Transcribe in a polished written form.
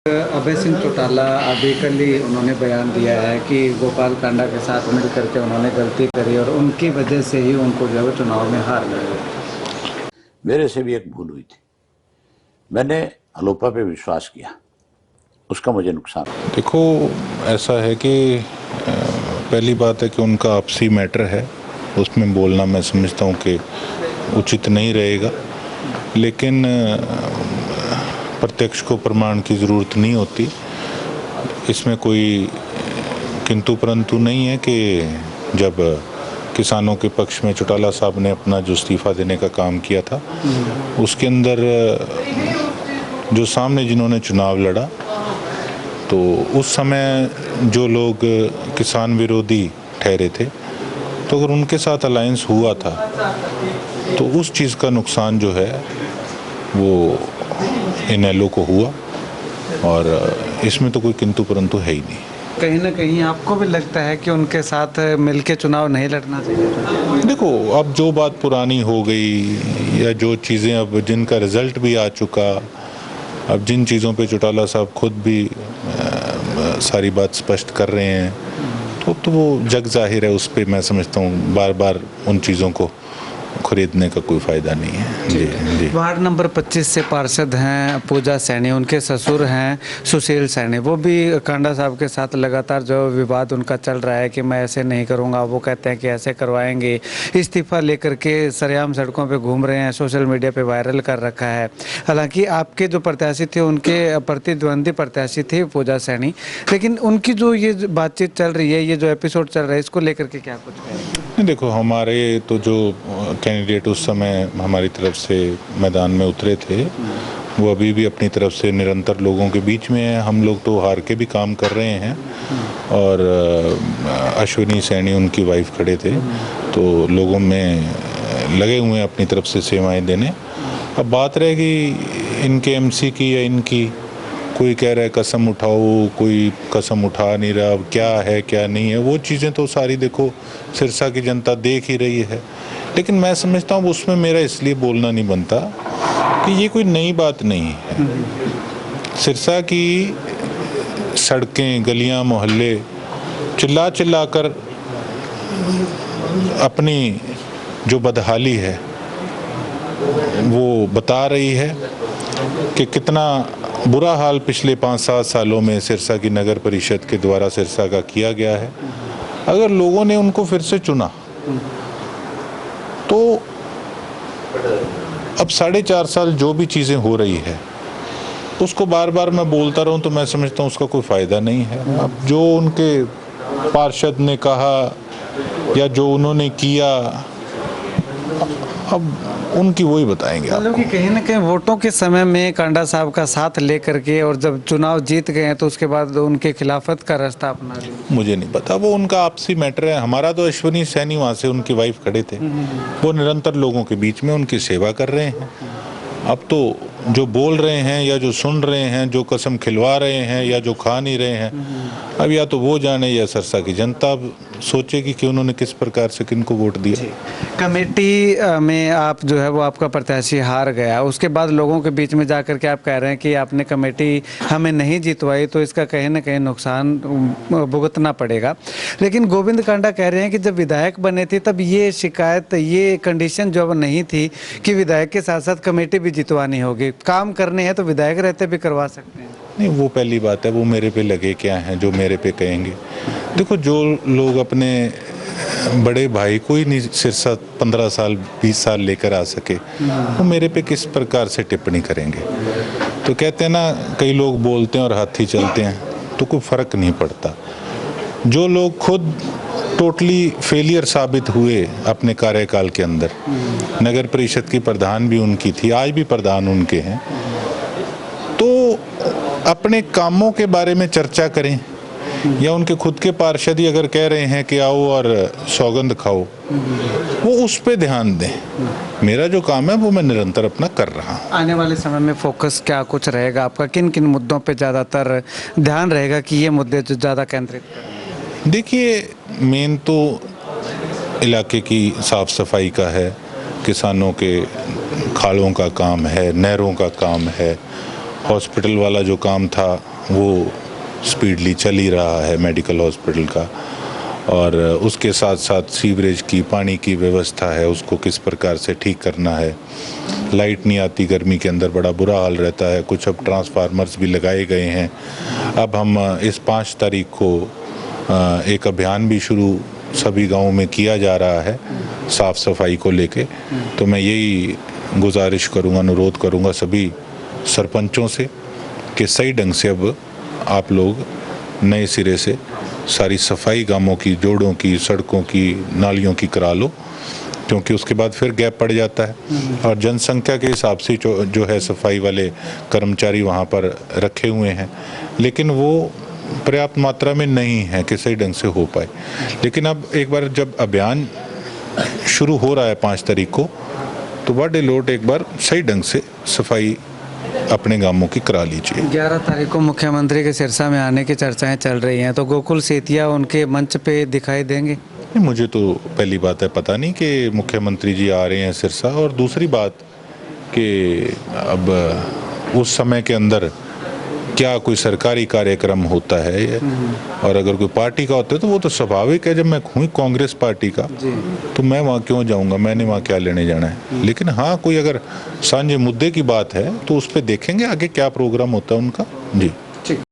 अभय सिंह चौटाला अभी कल ही उन्होंने बयान दिया है कि गोपाल कांडा के साथ मिल करके उन्होंने गलती करी और उनकी वजह से ही उनको जो है चुनाव में हार मिली। मेरे से भी एक भूल हुई थी, मैंने अलोपा पे विश्वास किया, उसका मुझे नुकसान। देखो, ऐसा है कि पहली बात है कि उनका आपसी मैटर है, उसमें बोलना मैं समझता हूँ कि उचित नहीं रहेगा, लेकिन प्रत्यक्ष को प्रमाण की ज़रूरत नहीं होती। इसमें कोई किंतु परंतु नहीं है कि जब किसानों के पक्ष में चौटाला साहब ने अपना जो इस्तीफ़ा देने का काम किया था, उसके अंदर जो सामने जिन्होंने चुनाव लड़ा, तो उस समय जो लोग किसान विरोधी ठहरे थे, तो अगर उनके साथ अलायंस हुआ था तो उस चीज़ का नुकसान जो है वो इनेलो को हुआ, और इसमें तो कोई किंतु परंतु है ही नहीं। कहीं ना कहीं आपको भी लगता है कि उनके साथ मिलके चुनाव नहीं लड़ना चाहिए? देखो, अब जो बात पुरानी हो गई या जो चीज़ें अब जिनका रिजल्ट भी आ चुका, अब जिन चीज़ों पे चौटाला साहब खुद भी सारी बात स्पष्ट कर रहे हैं, तो वो जग जाहिर है, उस पर मैं समझता हूँ बार बार उन चीज़ों को खरीदने का कोई फ़ायदा नहीं है। जी जी। वार्ड नंबर 25 से पार्षद हैं पूजा सैनी, उनके ससुर हैं सुशील सैनी, वो भी कांडा साहब के साथ लगातार जो विवाद उनका चल रहा है कि मैं ऐसे नहीं करूंगा, वो कहते हैं कि ऐसे करवाएंगे। इस्तीफा लेकर के सरेआम सड़कों पे घूम रहे हैं, सोशल मीडिया पे वायरल कर रखा है। हालांकि आपके जो प्रत्याशी थे, उनके प्रतिद्वंदी प्रत्याशी थे पूजा सैनी, लेकिन उनकी जो ये बातचीत चल रही है, ये जो एपिसोड चल रहा है, इसको लेकर के क्या कुछ कहेंगे? देखो, हमारे तो जो कैंडिडेट उस समय हमारी तरफ से मैदान में उतरे थे, वो अभी भी अपनी तरफ से निरंतर लोगों के बीच में है। हम लोग तो हार के भी काम कर रहे हैं, और अश्विनी सैनी उनकी वाइफ खड़े थे, तो लोगों में लगे हुए हैं अपनी तरफ से सेवाएं देने। अब बात रहेगी इनके एमसी की या इनकी, कोई कह रहा है कसम उठाओ, कोई कसम उठा नहीं रहा, क्या है क्या नहीं है, वो चीज़ें तो सारी देखो सिरसा की जनता देख ही रही है। लेकिन मैं समझता हूँ उसमें मेरा इसलिए बोलना नहीं बनता कि ये कोई नई बात नहीं है। सिरसा की सड़कें, गलियाँ, मोहल्ले चिल्ला चिल्ला कर अपनी जो बदहाली है वो बता रही है कि कितना बुरा हाल पिछले 5-7 सालों में सिरसा की नगर परिषद के द्वारा सिरसा का किया गया है। अगर लोगों ने उनको फिर से चुना तो अब 4.5 साल जो भी चीज़ें हो रही है उसको बार बार मैं बोलता रहूं तो मैं समझता हूं उसका कोई फ़ायदा नहीं है। अब जो उनके पार्षद ने कहा या जो उन्होंने किया, अब उनकी वही बताएंगे आपको। कि कहीं ना कहीं वोटों के समय में कांडा साहब का साथ लेकर के और जब चुनाव जीत गए तो उसके बाद उनके खिलाफत का रास्ता अपना लिया। मुझे नहीं पता, वो उनका आपसी मैटर है। हमारा तो अश्विनी सैनी वहाँ से उनकी वाइफ खड़े थे, वो निरंतर लोगों के बीच में उनकी सेवा कर रहे हैं। अब तो जो बोल रहे हैं या जो सुन रहे हैं, जो कसम खिलवा रहे हैं या जो खा नहीं रहे हैं, अब या तो वो जाने या सिरसा की जनता सोचेगी कि उन्होंने किस प्रकार से किनको वोट दिया। कमेटी में आप जो है वो आपका प्रत्याशी हार गया, उसके बाद लोगों के बीच में जाकर के आप कह रहे हैं कि आपने कमेटी हमें नहीं जितवाई, तो इसका कहीं ना कहीं नुकसान भुगतना पड़ेगा। लेकिन गोविंद कांडा कह रहे हैं कि जब विधायक बने थे तब ये शिकायत, ये कंडीशन जो नहीं थी कि विधायक के साथ साथ कमेटी भी जितवानी होगी, काम करने हैं तो विधायक रहते भी करवा सकते हैं। नहीं, वो पहली बात है, वो मेरे पे लगे क्या हैं जो मेरे पे कहेंगे। देखो, जो लोग अपने बड़े भाई को ही नहीं सिरसा 15 साल 20 साल लेकर आ सके, वो मेरे पे किस प्रकार से टिप्पणी करेंगे। तो कहते हैं ना, कई लोग बोलते हैं और हाथी चलते हैं, तो कोई फ़र्क नहीं पड़ता। जो लोग खुद टोटली फेलियर साबित हुए अपने कार्यकाल के अंदर, नगर परिषद की प्रधान भी उनकी थी, आज भी प्रधान उनके हैं, तो अपने कामों के बारे में चर्चा करें। या उनके खुद के पार्षद ही अगर कह रहे हैं कि आओ और सौगंध खाओ, वो उस पे ध्यान दें। मेरा जो काम है वो मैं निरंतर अपना कर रहा हूँ। आने वाले समय में फोकस क्या कुछ रहेगा आपका, किन किन मुद्दों पे ज़्यादातर ध्यान रहेगा कि ये मुद्दे जो ज़्यादा केंद्रित करें? देखिए, मेन तो इलाके की साफ सफाई का है, किसानों के खालों का काम है, नहरों का काम है, हॉस्पिटल वाला जो काम था वो स्पीडली चल ही रहा है, मेडिकल हॉस्पिटल का, और उसके साथ साथ सीवरेज की पानी की व्यवस्था है, उसको किस प्रकार से ठीक करना है। लाइट नहीं आती गर्मी के अंदर, बड़ा बुरा हाल रहता है। कुछ अब ट्रांसफार्मर्स भी लगाए गए हैं। अब हम इस 5 तारीख को एक अभियान भी शुरू सभी गांवों में किया जा रहा है साफ़ सफाई को लेके। तो मैं यही गुजारिश करूंगा, अनुरोध करूंगा सभी सरपंचों से कि सही ढंग से अब आप लोग नए सिरे से सारी सफाई गांवों की, जोड़ों की, सड़कों की, नालियों की करा लो, क्योंकि उसके बाद फिर गैप पड़ जाता है। और जनसंख्या के हिसाब से जो है सफाई वाले कर्मचारी वहाँ पर रखे हुए हैं, लेकिन वो पर्याप्त मात्रा में नहीं है कि सही ढंग से हो पाए। लेकिन अब एक बार जब अभियान शुरू हो रहा है 5 तारीख को, तो बड़े लोट एक बार सही ढंग से सफाई अपने गांवों की करा लीजिए। 11 तारीख को मुख्यमंत्री के सिरसा में आने की चर्चाएं चल रही हैं, तो गोकुल सेतिया उनके मंच पे दिखाई देंगे? मुझे तो पहली बात है पता नहीं कि मुख्यमंत्री जी आ रहे हैं सिरसा, और दूसरी बात कि अब उस समय के अंदर क्या कोई सरकारी कार्यक्रम होता है, और अगर कोई पार्टी का होता है तो वो तो स्वाभाविक है। जब मैं हूँ कांग्रेस पार्टी का तो मैं वहाँ क्यों जाऊँगा, मैंने वहाँ क्या लेने जाना है। लेकिन हाँ, कोई अगर साझे मुद्दे की बात है तो उस पर देखेंगे आगे क्या प्रोग्राम होता है उनका। जी।